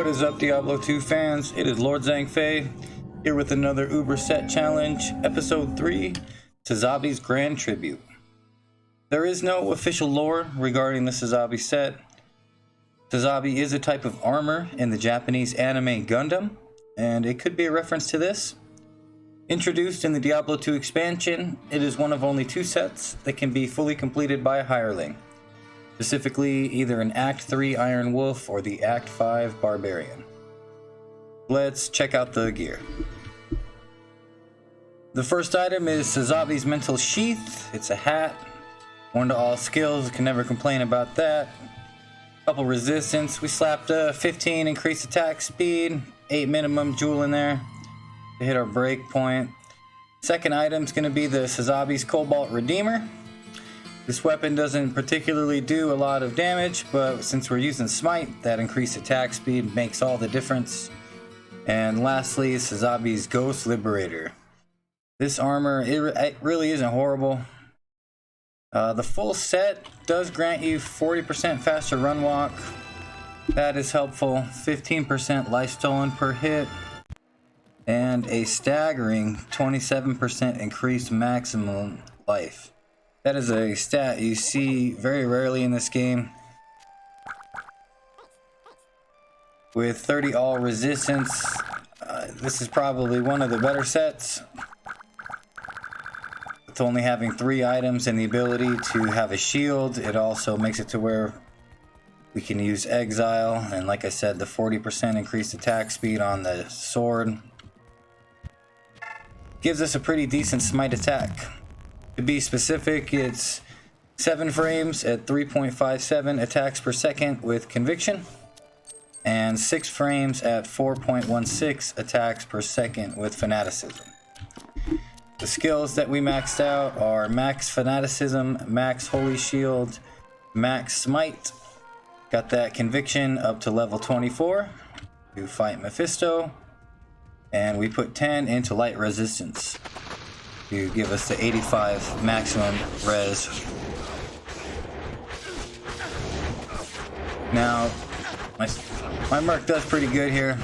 is up, Diablo 2 fans? It is Lord Zhang here with another Uber Set Challenge, Episode 3, Sazabi's Grand Tribute. There is no official lore regarding the Sazabi set. Sazabi is a type of armor in the Japanese anime Gundam, and it could be a reference to this. Introduced in the Diablo 2 expansion, it is one of only 2 sets that can be fully completed by a hireling. Specifically, either an Act 3 Iron Wolf or the Act 5 Barbarian. Let's check out the gear. The first item is Sazabi's Mental Sheath. It's a hat. 1 to all skills, can never complain about that. Couple resistance. We slapped a 15 increased attack speed, 8 minimum jewel in there to hit our break point. Second item is going to be the Sazabi's Cobalt Redeemer. This weapon doesn't particularly do a lot of damage, but since we're using Smite, that increased attack speed makes all the difference. And lastly, Sazabi's Ghost Liberator. This armor, it really isn't horrible. The full set does grant you 40% faster run walk. That is helpful. 15% life stolen per hit. And a staggering 27% increased maximum life. That is a stat you see very rarely in this game. With 30 all resistance, this is probably one of the better sets. With only having 3 items and the ability to have a shield, it also makes it to where we can use Exile. And like I said, the 40% increased attack speed on the sword gives us a pretty decent smite attack. To be specific, it's 7 frames at 3.57 attacks per second with Conviction, and 6 frames at 4.16 attacks per second with Fanaticism. The skills that we maxed out are Max Fanaticism, Max Holy Shield, Max Smite. Got that Conviction up to level 24 to fight Mephisto, and we put 10 into Light Resistance to give us the 85 maximum res. Now, my Merc does pretty good here.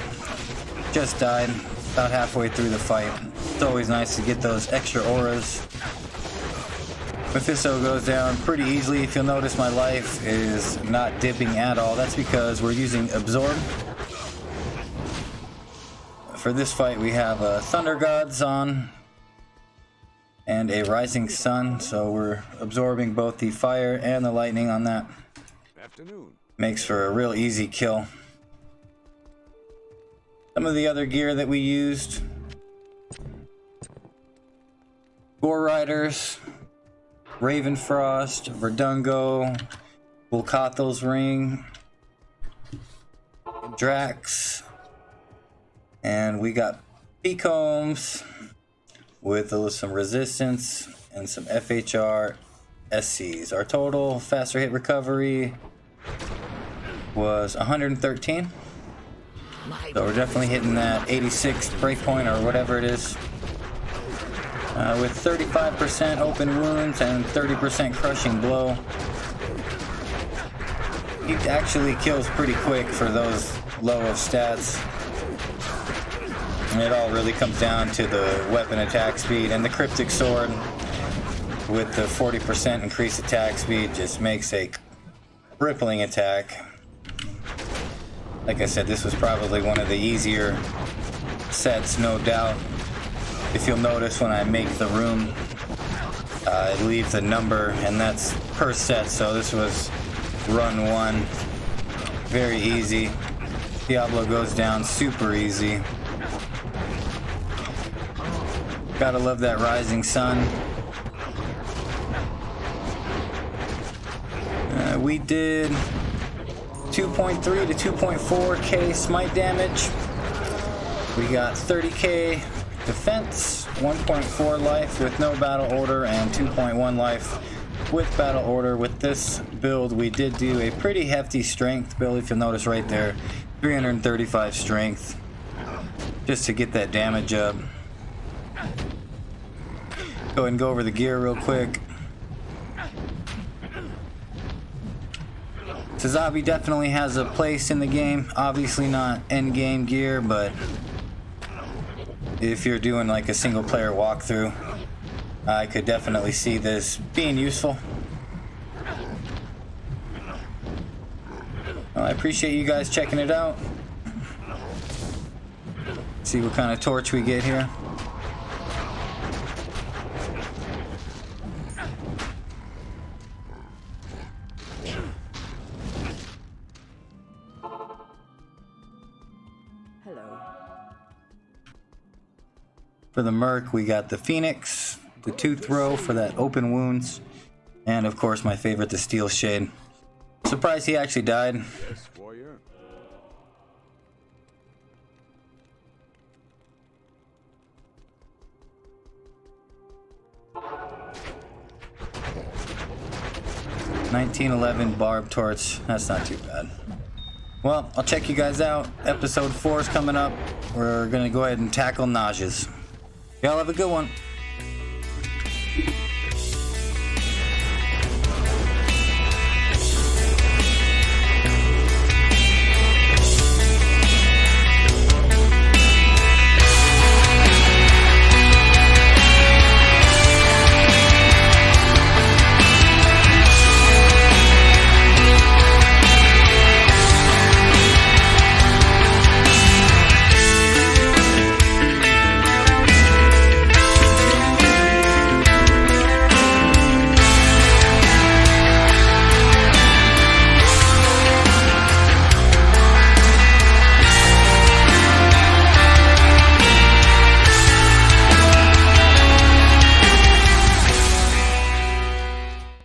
Just died about halfway through the fight. It's always nice to get those extra auras. Mephisto goes down pretty easily. If you'll notice, my life is not dipping at all. That's because we're using Absorb. For this fight, we have Thunder Gods on and a Rising Sun, so we're absorbing both the fire and the lightning on that. Afternoon. Makes for a real easy kill. Some of the other gear that we used: Gore Riders, Ravenfrost, Verdungo, Vulcathel's Ring, Drax, and we got Peacombs with some resistance and some FHR SCs. Our total faster hit recovery was 113. So we're definitely hitting that 86 breakpoint or whatever it is. With 35% open wounds and 30% crushing blow. He actually kills pretty quick for those low of stats. And it all really comes down to the weapon attack speed, and the Cryptic Sword with the 40% increased attack speed just makes a crippling attack. Like I said, this was probably one of the easier sets, no doubt. If you'll notice, when I make the room, it leaves a number, and that's per set, so this was run 1. Very easy. Diablo goes down super easy. Gotta love that Rising Sun. We did 2.3 to 2.4k smite damage. We got 30k defense, 1.4 life with no battle order, and 2.1 life with battle order. With this build, we did do a pretty hefty strength build. If you'll notice right there, 335 strength just to get that damage up. Go ahead and go over the gear real quick. Sazabi definitely has a place in the game. Obviously not end game gear, but if you're doing like a single player walkthrough, I could definitely see this being useful. Well, I appreciate you guys checking it out. See what kind of torch we get here. Hello. For the Merc, we got the Phoenix, the Tooth Row for that open wounds, and of course my favorite, the Steel Shade. Surprised he actually died. Yes, warrior. $1911 barb torch. That's not too bad. Well, I'll check you guys out. Episode 4 is coming up. We're gonna go ahead and tackle nauseas. Y'all have a good one.